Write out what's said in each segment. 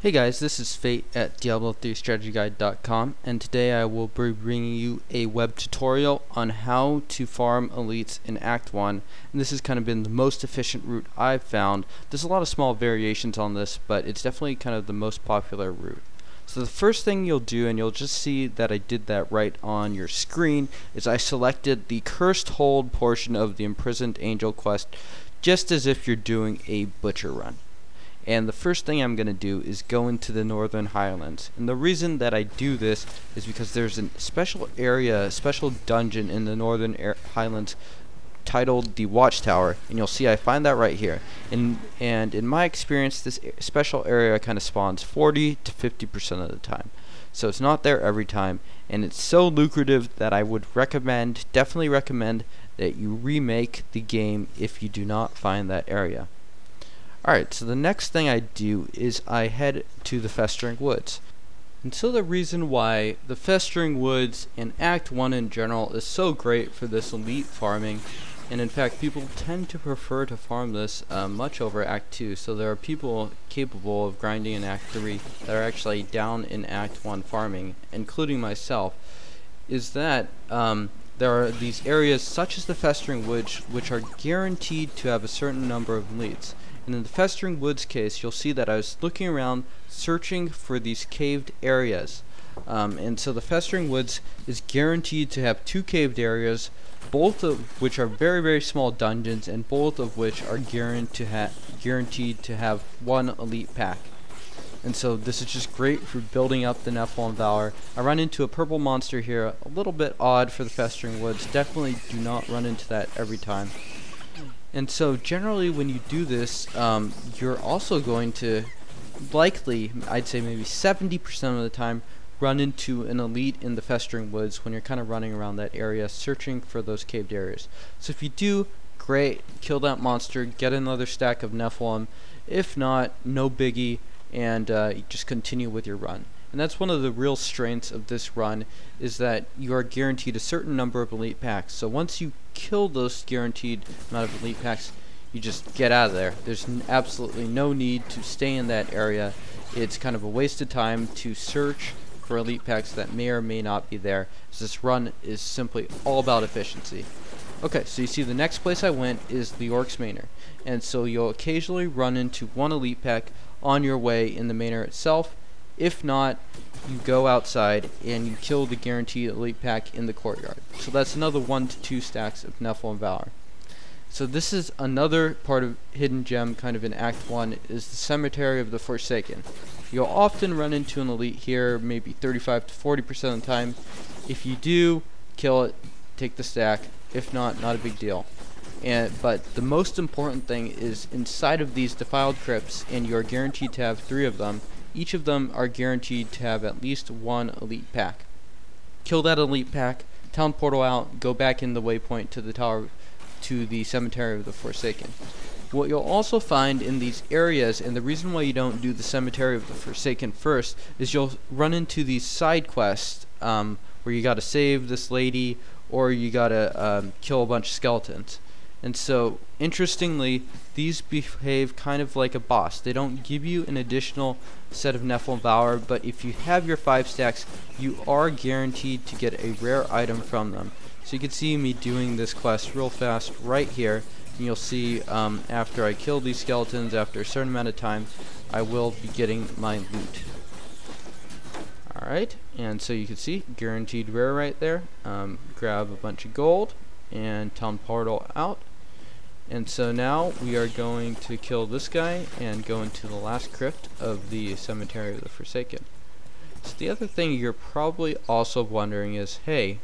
Hey guys, this is Fate at Diablo3strategyguide.com, and today I will be bringing you a web tutorial on how to farm elites in Act 1, and this has kind of been the most efficient route I've found. There's a lot of small variations on this, but it's definitely kind of the most popular route. So the first thing you'll do, and you'll just see that I did that right on your screen, is I selected the Cursed Hold portion of the Imprisoned Angel quest, just as if you're doing a butcher run. And the first thing I'm going to do is go into the Northern Highlands. And the reason that I do this is because there's a special area, a special dungeon in the Northern Highlands titled the Watchtower. And you'll see I find that right here. And in my experience, this special area kind of spawns 40 to 50% of the time. So it's not there every time. And it's so lucrative that I would recommend, definitely recommend, that you remake the game if you do not find that area. Alright, so the next thing I do is I head to the Festering Woods. And so the reason why the Festering Woods and Act 1 in general is so great for this elite farming, and in fact people tend to prefer to farm this much over Act 2, so there are people capable of grinding in Act 3 that are actually down in Act 1 farming, including myself, is that there are these areas such as the Festering Woods which are guaranteed to have a certain number of elites. And in the Festering Woods case, you'll see that I was looking around searching for these caved areas. And so the Festering Woods is guaranteed to have two caved areas, both of which are very, very small dungeons, and both of which are guaranteed to have one elite pack. And so this is just great for building up the Nephilim Valor. I run into a purple monster here, a little bit odd for the Festering Woods. Definitely do not run into that every time. And so generally when you do this, you're also going to likely, I'd say maybe 70% of the time, run into an elite in the Festering Woods when you're kind of running around that area searching for those caved areas. So if you do, great, kill that monster, get another stack of Nephilim. If not, no biggie, and you just continue with your run. And that's one of the real strengths of this run, is that you are guaranteed a certain number of elite packs. So once you kill those guaranteed amount of elite packs, you just get out of there. There's absolutely no need to stay in that area. It's kind of a waste of time to search for elite packs that may or may not be there, as this run is simply all about efficiency. Okay, so you see the next place I went is the Orcs Manor, and so you'll occasionally run into one elite pack on your way in the manor itself. If not, you go outside and you kill the guaranteed elite pack in the courtyard. So that's another 1 to 2 stacks of Nephilim Valor. So this is another part of Hidden Gem kind of in Act 1, is the Cemetery of the Forsaken. You'll often run into an elite here, maybe 35 to 40% of the time. If you do, kill it, take the stack. If not, not a big deal. But the most important thing is inside of these defiled crypts, and you are guaranteed to have 3 of them. Each of them are guaranteed to have at least one elite pack. Kill that elite pack, town portal out, go back in the waypoint to the tower, to the Cemetery of the Forsaken. What you'll also find in these areas, and the reason why you don't do the Cemetery of the Forsaken first, is you'll run into these side quests where you gotta save this lady, or you gotta kill a bunch of skeletons. And so, interestingly, these behave kind of like a boss. They don't give you an additional set of Nephilim Valor, but if you have your 5 stacks, you are guaranteed to get a rare item from them. So you can see me doing this quest real fast right here, and you'll see after I kill these skeletons, after a certain amount of time, I will be getting my loot. Alright, and so you can see, guaranteed rare right there. Grab a bunch of gold, and town portal out. And so now we are going to kill this guy and go into the last crypt of the Cemetery of the Forsaken. So the other thing you're probably also wondering is, hey,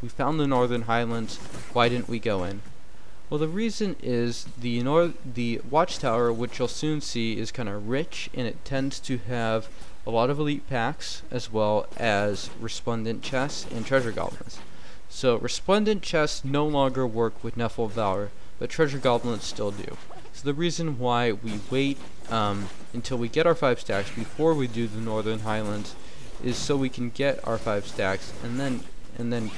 we found the Northern Highlands, why didn't we go in? Well, the reason is the Watchtower, which you'll soon see, is kind of rich, and it tends to have a lot of elite packs as well as resplendent chests and treasure goblins. So resplendent chests no longer work with Nephilim Valor, but treasure goblins still do. So the reason why we wait until we get our 5 stacks before we do the Northern Highlands is so we can get our 5 stacks, and then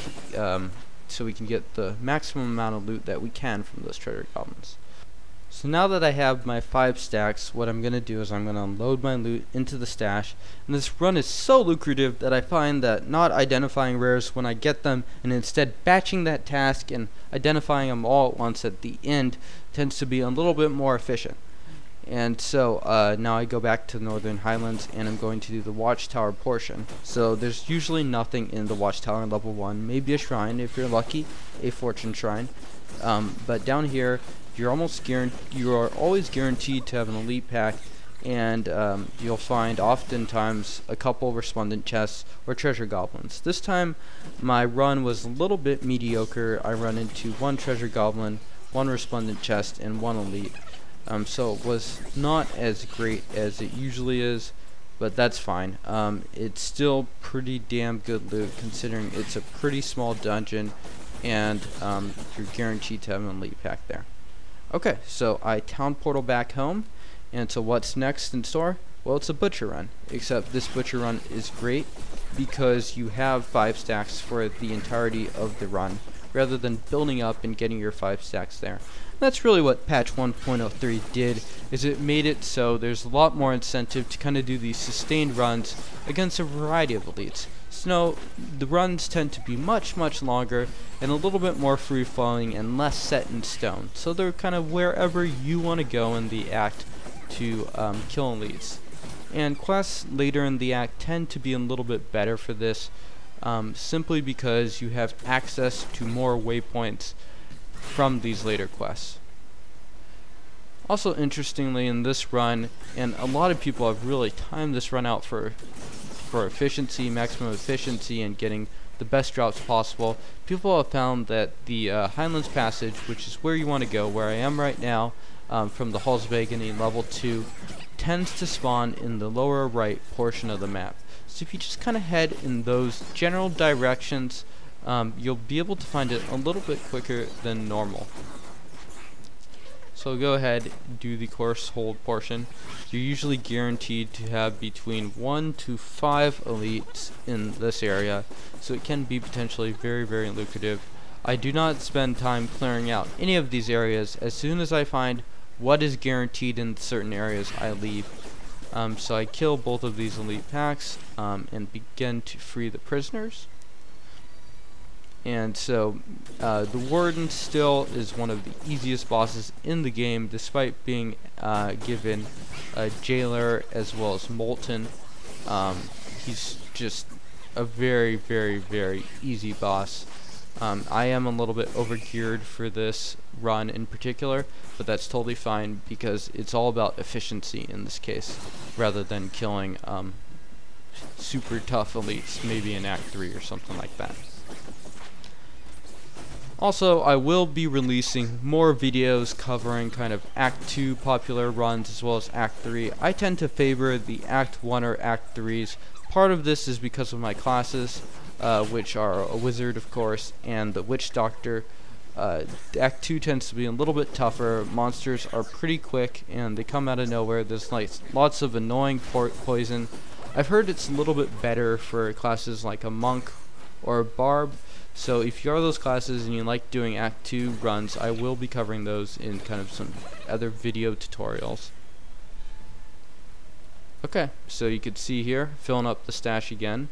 so we can get the maximum amount of loot that we can from those treasure goblins. So now that I have my 5 stacks, what I'm going to do is I'm going to unload my loot into the stash. And this run is so lucrative that I find that not identifying rares when I get them and instead batching that task and identifying them all at once at the end tends to be a little bit more efficient. And so now I go back to Northern Highlands and I'm going to do the Watchtower portion. So there's usually nothing in the Watchtower in level 1, maybe a shrine if you're lucky, a fortune shrine. But down here you are always guaranteed to have an elite pack, and you'll find oftentimes a couple resplendent chests or treasure goblins. This time my run was a little bit mediocre. I run into 1 treasure goblin, 1 resplendent chest, and 1 elite. So it was not as great as it usually is, but that's fine. It's still pretty damn good loot considering it's a pretty small dungeon, and you're guaranteed to have an elite pack there. Okay, so I town portal back home, and so what's next in store? Well, it's a butcher run, except this butcher run is great because you have 5 stacks for the entirety of the run, rather than building up and getting your 5 stacks there. That's really what patch 1.03 did, is it made it so there's a lot more incentive to kind of do these sustained runs against a variety of elites. So the runs tend to be much longer and a little bit more free flowing and less set in stone. So they're kind of wherever you want to go in the act to kill elites. And quests later in the act tend to be a little bit better for this, simply because you have access to more waypoints from these later quests. Also interestingly in this run, and a lot of people have really timed this run out for efficiency, maximum efficiency, and getting the best routes possible, people have found that the Highlands Passage, which is where you want to go, where I am right now, from the Halls of Agony level 2, tends to spawn in the lower right portion of the map. So if you just kind of head in those general directions, you'll be able to find it a little bit quicker than normal. So go ahead, do the course hold portion. You're usually guaranteed to have between 1 to 5 elites in this area, so it can be potentially very lucrative. I do not spend time clearing out any of these areas. As soon as I find what is guaranteed in certain areas, I leave. So I kill both of these elite packs and begin to free the prisoners. And so the Warden still is one of the easiest bosses in the game, despite being given a jailer as well as Molten. He's just a very easy boss. I am a little bit overgeared for this run in particular, but that's totally fine because it's all about efficiency in this case, rather than killing super tough elites, maybe in Act 3 or something like that. Also, I will be releasing more videos covering kind of Act 2 popular runs as well as Act 3. I tend to favor the Act 1 or Act 3s. Part of this is because of my classes, which are a wizard, of course, and the witch doctor. Act 2 tends to be a little bit tougher. Monsters are pretty quick and they come out of nowhere. There's like lots of annoying poison. I've heard it's a little bit better for classes like a monk or a barb. So if you are those classes and you like doing Act 2 runs, I will be covering those in kind of some other video tutorials. Okay, so you can see here, filling up the stash again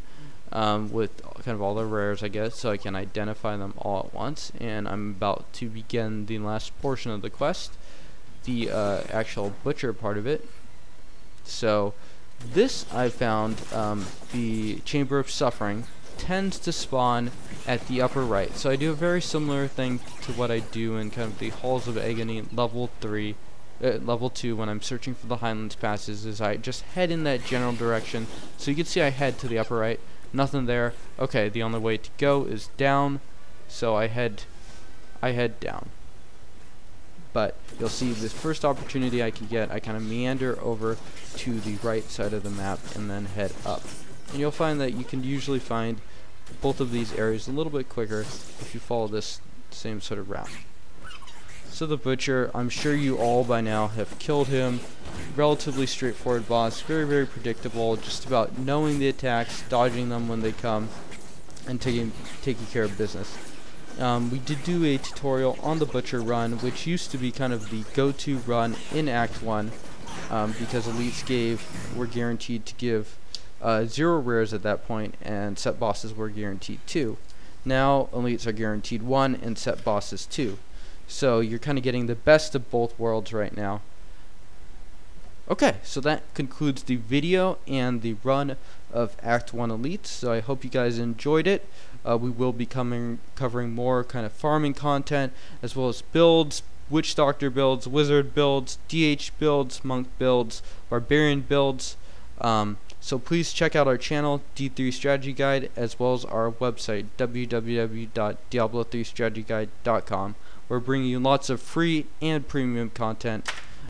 with kind of all the rares, I guess, so I can identify them all at once. And I'm about to begin the last portion of the quest, the actual butcher part of it. So this I found, the Chamber of Suffering tends to spawn at the upper right. So I do a very similar thing to what I do in kind of the Halls of Agony level 2 when I'm searching for the Highlands passes, is I just head in that general direction. So you can see I head to the upper right, nothing there. Okay, the only way to go is down, so I head down. But you'll see the first opportunity I can get, I kind of meander over to the right side of the map and then head up. And you'll find that you can usually find both of these areas a little bit quicker if you follow this same sort of route. So the butcher, I'm sure you all by now have killed him. Relatively straightforward boss, very predictable, just about knowing the attacks, dodging them when they come, and taking care of business. we did do a tutorial on the Butcher run, which used to be kind of the go-to run in Act 1, because elites were guaranteed to give 0 rares at that point, and set bosses were guaranteed 2. Now elites are guaranteed 1 and set bosses 2. So you're kind of getting the best of both worlds right now. Okay, so that concludes the video and the run of Act 1 Elites. So I hope you guys enjoyed it. We will be covering more kind of farming content, as well as builds, Witch Doctor builds, Wizard builds, DH builds, Monk builds, Barbarian builds. So please check out our channel, D3 Strategy Guide, as well as our website, www.diablo3strategyguide.com. We're bringing you lots of free and premium content